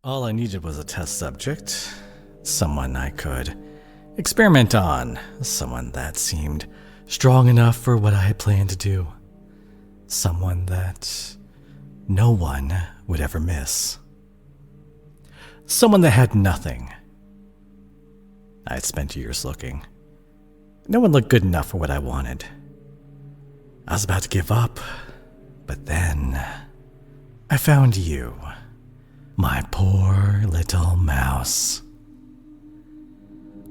All I needed was a test subject, someone I could experiment on, someone that seemed strong enough for what I had planned to do, someone that no one would ever miss, someone that had nothing. I had spent years looking. No one looked good enough for what I wanted. I was about to give up, but then I found you, my poor little mouse.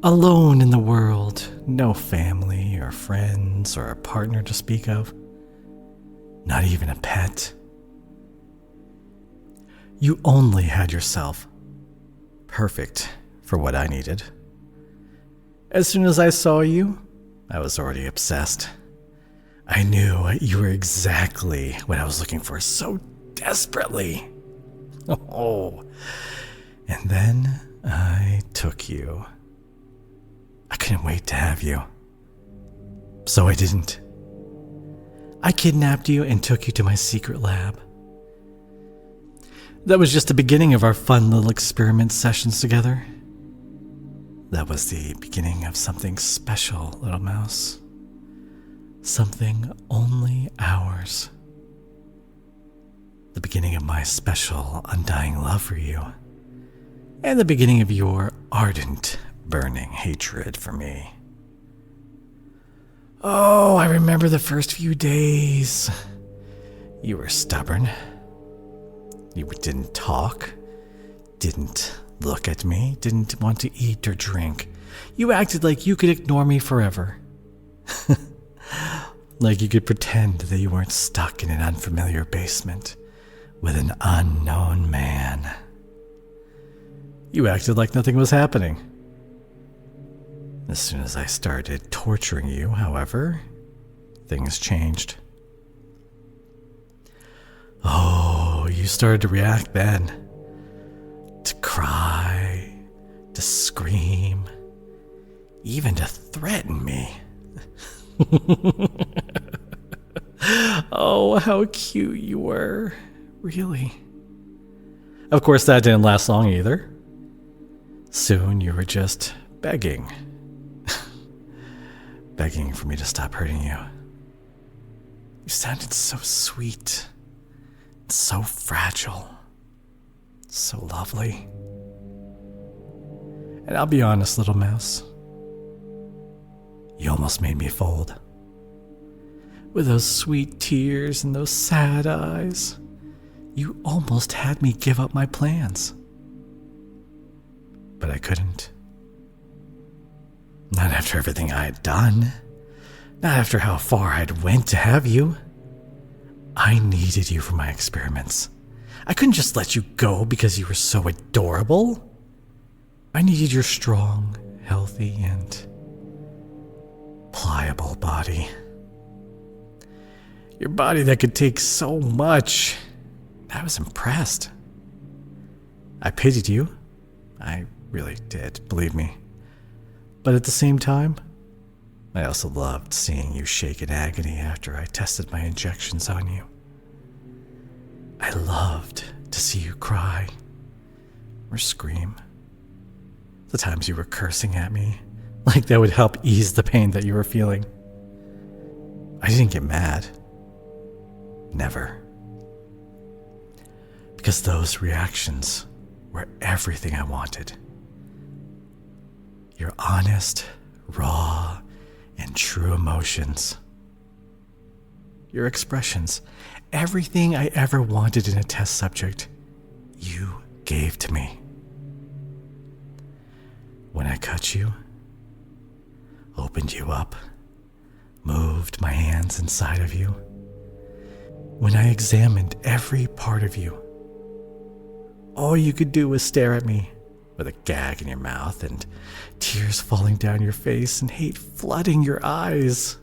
Alone in the world, no family or friends or a partner to speak of, not even a pet. You only had yourself, perfect for what I needed. As soon as I saw you, I was already obsessed. I knew you were exactly what I was looking for so desperately. Oh, and then I took you. I couldn't wait to have you. So I didn't. I kidnapped you and took you to my secret lab. That was just the beginning of our fun little experiment sessions together. That was the beginning of something special, little mouse. Something only ours. The beginning of my special, undying love for you. And the beginning of your ardent, burning hatred for me. Oh, I remember the first few days. You were stubborn. You didn't talk. Didn't look at me. Didn't want to eat or drink. You acted like you could ignore me forever. Like you could pretend that you weren't stuck in an unfamiliar basement with an unknown man. You acted like nothing was happening. As soon as I started torturing you, however, things changed. Oh, you started to react then. To cry, to scream, even to threaten me. Oh, how cute you were. Really. Of course, that didn't last long either. Soon you were just begging. Begging for me to stop hurting you. You sounded so sweet. So fragile. So lovely. And I'll be honest, little mouse. You almost made me fold. With those sweet tears and those sad eyes, you almost had me give up my plans. But I couldn't. Not after everything I had done. Not after how far I'd went to have you. I needed you for my experiments. I couldn't just let you go because you were so adorable. I needed your strong, healthy, and pliable body. Your body that could take so much. I was impressed. I pitied you. I really did, believe me. But at the same time, I also loved seeing you shake in agony after I tested my injections on you. I loved to see you cry or scream. The times you were cursing at me, like that would help ease the pain that you were feeling. I didn't get mad. Never. Because those reactions were everything I wanted. Your honest, raw, and true emotions. Your expressions. Everything I ever wanted in a test subject, you gave to me. When I cut you, opened you up, moved my hands inside of you, when I examined every part of you, all you could do was stare at me with a gag in your mouth and tears falling down your face and hate flooding your eyes.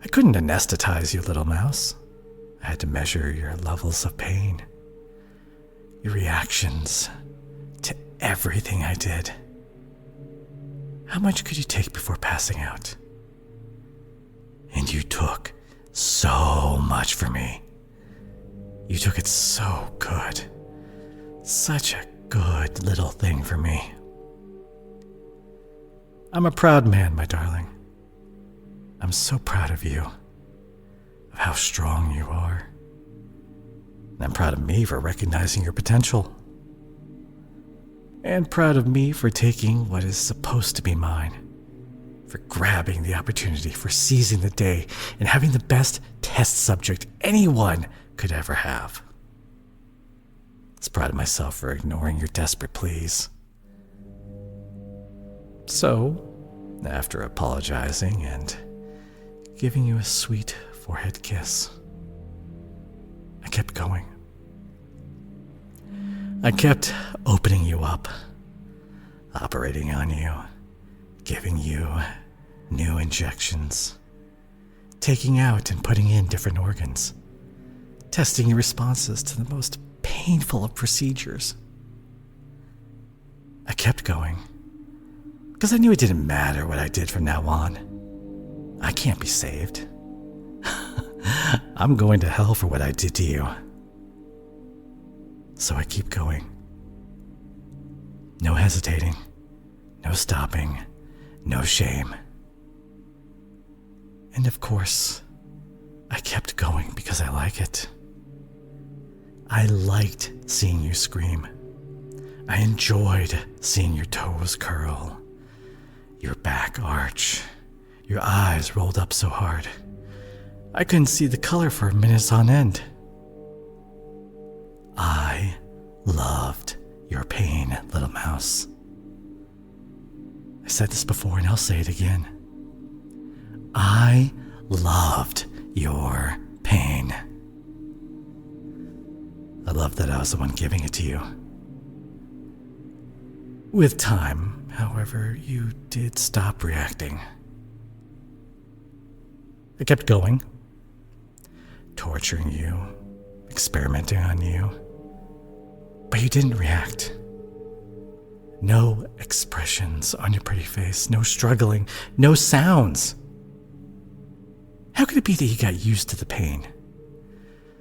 I couldn't anesthetize you, little mouse. I had to measure your levels of pain, your reactions to everything I did. How much could you take before passing out? And you took so much for me. You took it so good. Such a good little thing for me. I'm a proud man, my darling. I'm so proud of you, of how strong you are. And I'm proud of me for recognizing your potential. And proud of me for taking what is supposed to be mine, for grabbing the opportunity, for seizing the day, and having the best test subject anyone could ever have. I was proud of myself for ignoring your desperate pleas. So, after apologizing and giving you a sweet forehead kiss, I kept going. I kept opening you up, operating on you, giving you new injections, taking out and putting in different organs, testing your responses to the most painful of procedures. I kept going, because I knew it didn't matter what I did from now on. I can't be saved. I'm going to hell for what I did to you. So I keep going. No hesitating, no stopping, no shame. And of course, I kept going because I like it. I liked seeing you scream. I enjoyed seeing your toes curl, your back arch, your eyes rolled up so hard I couldn't see the color for minutes on end. I loved your pain, little mouse. I said this before and I'll say it again. I loved your pain. I loved that I was the one giving it to you. With time, however, you did stop reacting. I kept going, torturing you, experimenting on you, but you didn't react. No expressions on your pretty face, no struggling, no sounds. How could it be that you got used to the pain?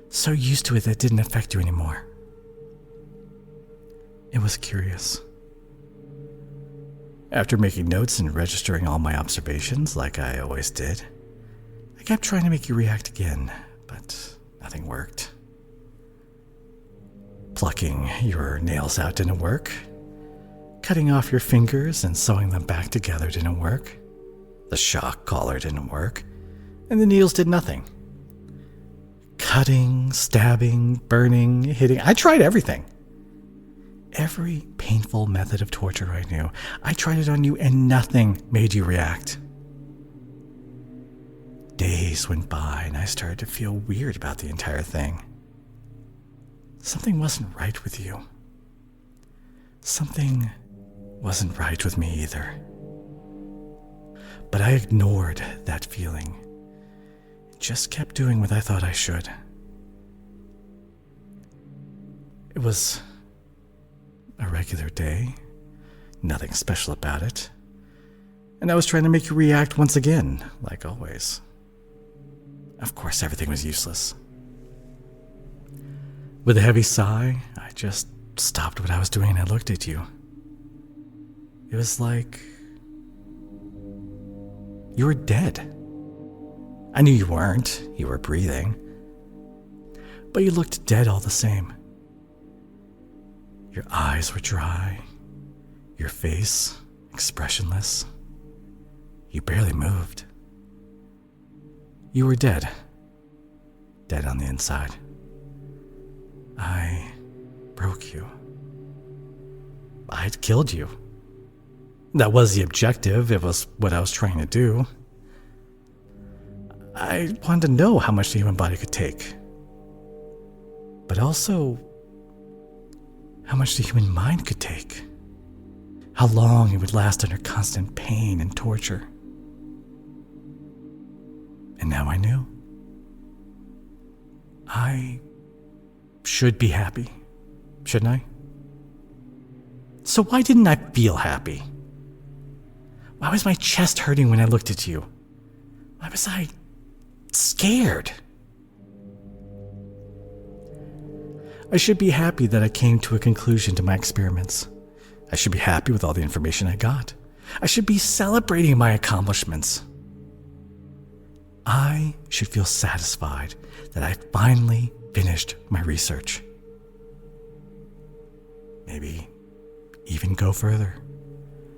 So used to it that it didn't affect you anymore. It was curious. After making notes and registering all my observations like I always did, I kept trying to make you react again, but nothing worked. Plucking your nails out didn't work. Cutting off your fingers and sewing them back together didn't work. The shock collar didn't work, and the needles did nothing. Cutting, stabbing, burning, hitting, I tried everything. Every painful method of torture I knew, I tried it on you and nothing made you react. Days went by and I started to feel weird about the entire thing. Something wasn't right with you. Something wasn't right with me either. But I ignored that feeling. Just kept doing what I thought I should. It was a regular day, nothing special about it, and I was trying to make you react once again, like always. Of course, everything was useless. With a heavy sigh, I just stopped what I was doing and I looked at you. It was like you were dead. I knew you weren't. You were breathing. But you looked dead all the same. Your eyes were dry. Your face expressionless. You barely moved. You were dead. Dead on the inside. I broke you. I'd killed you. That was the objective. It was what I was trying to do. I wanted to know how much the human body could take. But also, how much the human mind could take. How long it would last under constant pain and torture. And now I knew. I should be happy, shouldn't I? So why didn't I feel happy? Why was my chest hurting when I looked at you? Why was I scared? I should be happy that I came to a conclusion to my experiments. I should be happy with all the information I got. I should be celebrating my accomplishments. I should feel satisfied that I finally finished my research. Maybe even go further.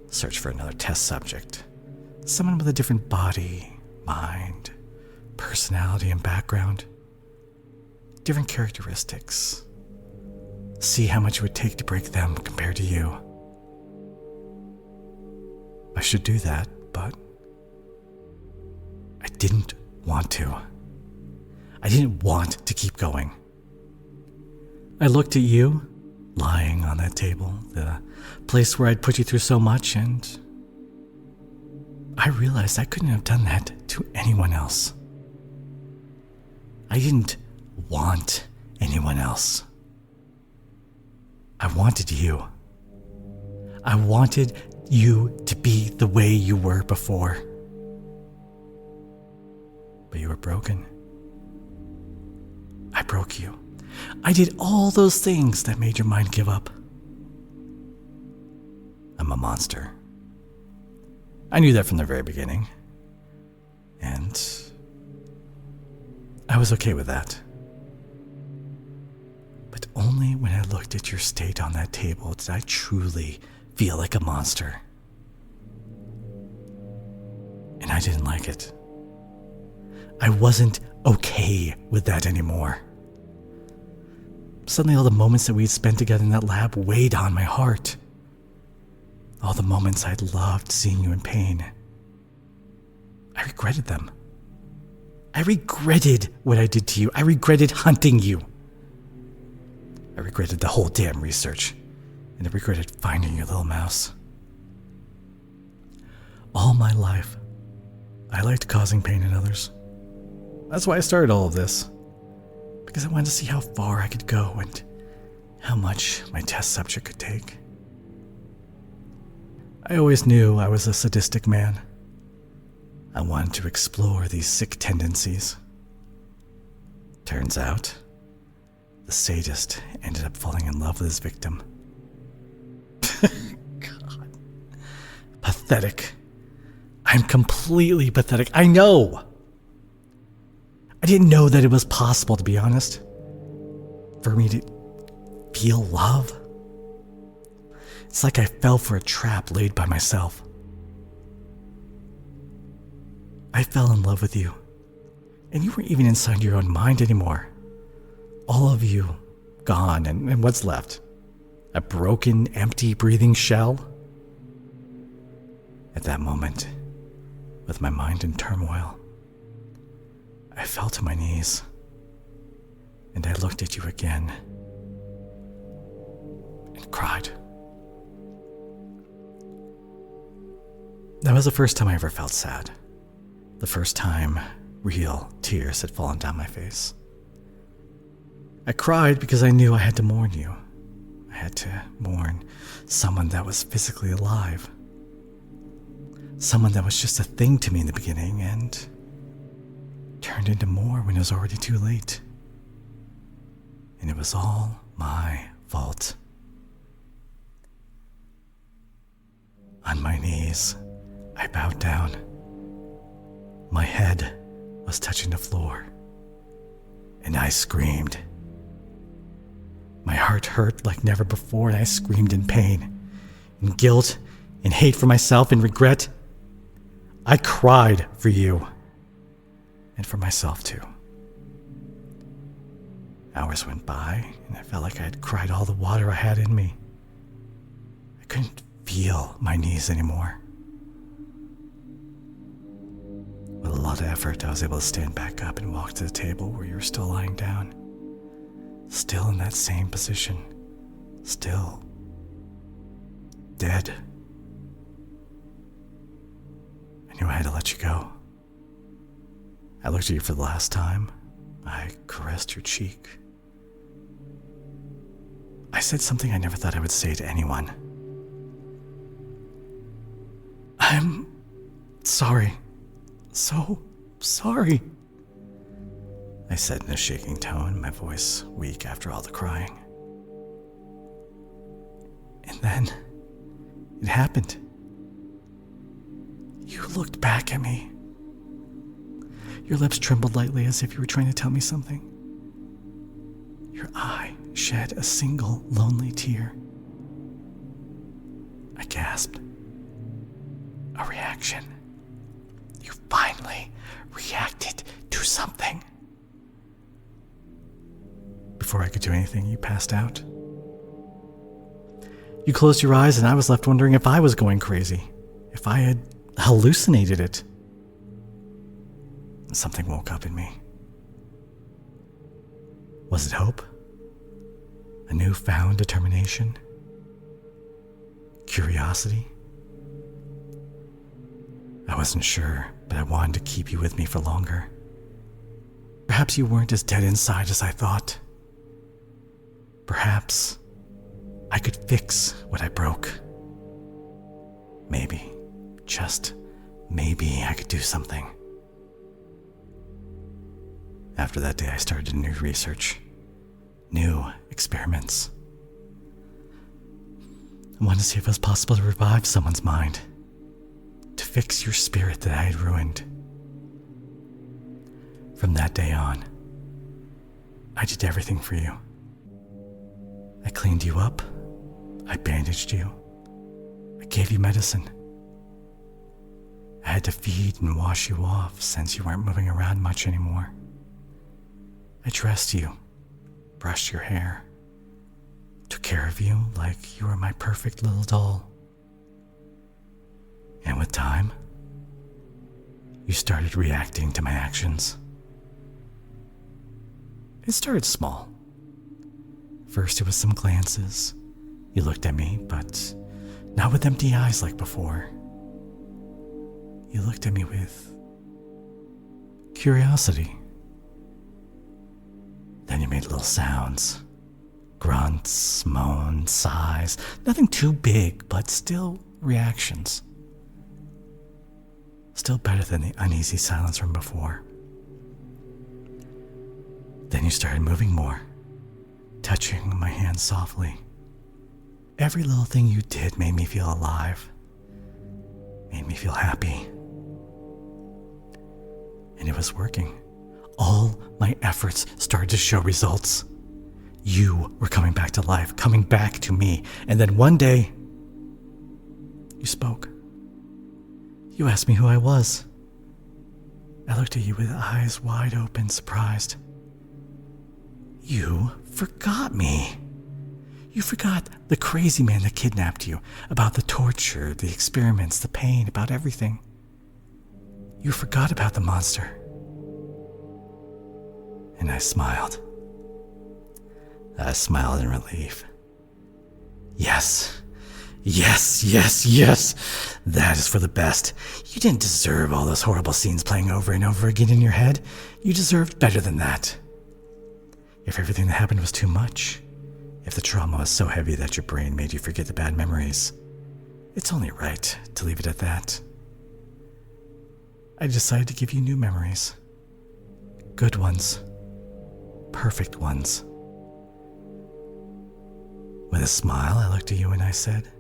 Search for another test subject. Someone with a different body, mind, personality, and background. Different characteristics. See how much it would take to break them compared to you. I should do that, but I didn't want to. I didn't want to keep going. I looked at you, lying on that table, the place where I'd put you through so much, and I realized I couldn't have done that to anyone else. I didn't want anyone else. I wanted you. I wanted you to be the way you were before. But you were broken. I broke you. I did all those things that made your mind give up. I'm a monster. I knew that from the very beginning. And I was okay with that. But only when I looked at your state on that table did I truly feel like a monster. And I didn't like it. I wasn't okay with that anymore. Suddenly all the moments that we'd spent together in that lab weighed on my heart. All the moments I'd loved seeing you in pain. I regretted them. I regretted what I did to you. I regretted hunting you. I regretted the whole damn research. And I regretted finding your little mouse. All my life, I liked causing pain in others. That's why I started all of this. Because I wanted to see how far I could go and how much my test subject could take. I always knew I was a sadistic man. I wanted to explore these sick tendencies. Turns out, the sadist ended up falling in love with his victim. God. Pathetic. I'm completely pathetic. I know. I didn't know that it was possible, to be honest, for me to feel love. It's like I fell for a trap laid by myself. I fell in love with you, and you weren't even inside your own mind anymore. All of you gone, and what's left? A broken, empty, breathing shell? At that moment, with my mind in turmoil, I fell to my knees, and I looked at you again, and cried. That was the first time I ever felt sad. The first time real tears had fallen down my face. I cried because I knew I had to mourn you. I had to mourn someone that was physically alive. Someone that was just a thing to me in the beginning and turned into more when it was already too late. And it was all my fault. On my knees, I bowed down. My head was touching the floor, and I screamed. My heart hurt like never before, and I screamed in pain, in guilt, in hate for myself, in regret. I cried for you, and for myself too. Hours went by, and I felt like I had cried all the water I had in me. I couldn't feel my knees anymore. With a lot of effort, I was able to stand back up and walk to the table where you were still lying down. Still in that same position. Still dead. I knew I had to let you go. I looked at you for the last time. I caressed your cheek. I said something I never thought I would say to anyone. I'm sorry. So sorry, I said in a shaking tone, my voice weak after all the crying. And then it happened. You looked back at me. Your lips trembled lightly as if you were trying to tell me something. Your eye shed a single lonely tear. I gasped. A reaction. You finally reacted to something. Before I could do anything, you passed out. You closed your eyes and I was left wondering if I was going crazy, if I had hallucinated it. Something woke up in me. Was it hope? A newfound determination? Curiosity? I wasn't sure, but I wanted to keep you with me for longer. Perhaps you weren't as dead inside as I thought. Perhaps I could fix what I broke. Maybe, just maybe I could do something. After that day, I started new research, new experiments. I wanted to see if it was possible to revive someone's mind, to fix your spirit that I had ruined. From that day on, I did everything for you. I cleaned you up. I bandaged you. I gave you medicine. I had to feed and wash you off since you weren't moving around much anymore. I dressed you, brushed your hair, took care of you like you were my perfect little doll. And with time, you started reacting to my actions. It started small. First, it was some glances. You looked at me, but not with empty eyes like before. You looked at me with curiosity. Then you made little sounds. Grunts, moans, sighs. Nothing too big, but still reactions. Still better than the uneasy silence from before. Then you started moving more, touching my hand softly. Every little thing you did made me feel alive, made me feel happy. And it was working. All my efforts started to show results. You were coming back to life, coming back to me. And then one day, you spoke. You asked me who I was. I looked at you with eyes wide open, surprised. You forgot me. You forgot the crazy man that kidnapped you, about the torture, the experiments, the pain, about everything. You forgot about the monster. And I smiled. I smiled in relief. Yes. Yes, yes, yes. That is for the best. You didn't deserve all those horrible scenes playing over and over again in your head. You deserved better than that. If everything that happened was too much, if the trauma was so heavy that your brain made you forget the bad memories, it's only right to leave it at that. I decided to give you new memories. Good ones. Perfect ones. With a smile, I looked at you and I said,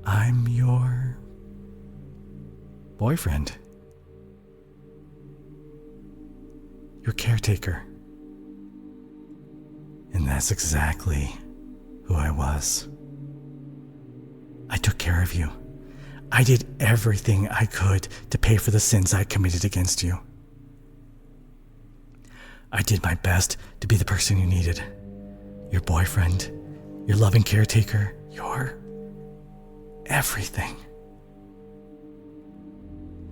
I'm your boyfriend. Your caretaker. And that's exactly who I was. I took care of you. I did everything I could to pay for the sins I committed against you. I did my best to be the person you needed. Your boyfriend, your loving caretaker, your everything.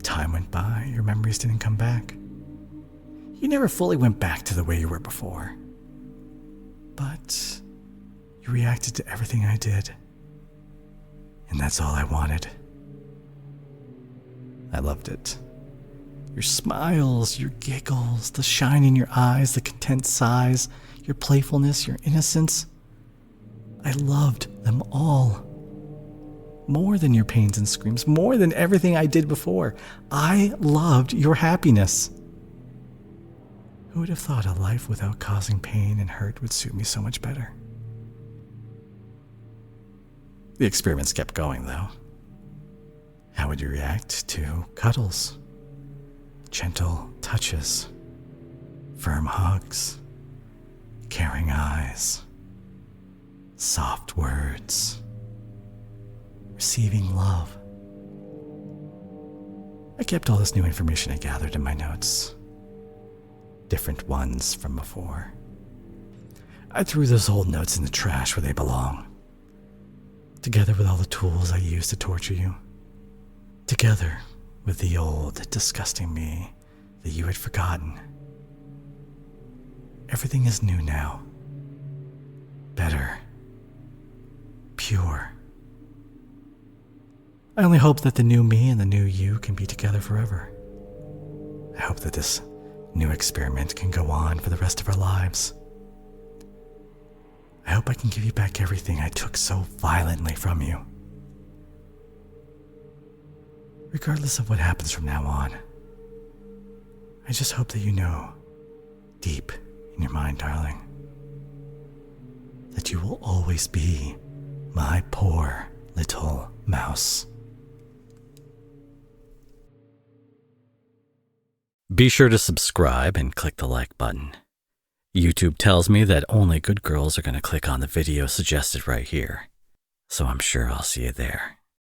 Time went by, your memories didn't come back. You never fully went back to the way you were before. But you reacted to everything I did. And that's all I wanted. I loved it. Your smiles, your giggles, the shine in your eyes, the content sighs, your playfulness, your innocence. I loved them all. More than your pains and screams, more than everything I did before. I loved your happiness. Who would have thought a life without causing pain and hurt would suit me so much better? The experiments kept going, though. How would you react to cuddles, gentle touches, firm hugs, caring eyes, soft words, receiving love? I kept all this new information I gathered in my notes, different ones from before. I threw those old notes in the trash where they belong, together with all the tools I used to torture you, together with the old, disgusting me that you had forgotten. Everything is new now, better, pure. I only hope that the new me and the new you can be together forever. I hope that this new experiment can go on for the rest of our lives. I hope I can give you back everything I took so violently from you. Regardless of what happens from now on, I just hope that you know, deep in your mind, darling, that you will always be my poor little mouse. Be sure to subscribe and click the like button. YouTube tells me that only good girls are going to click on the video suggested right here, so I'm sure I'll see you there.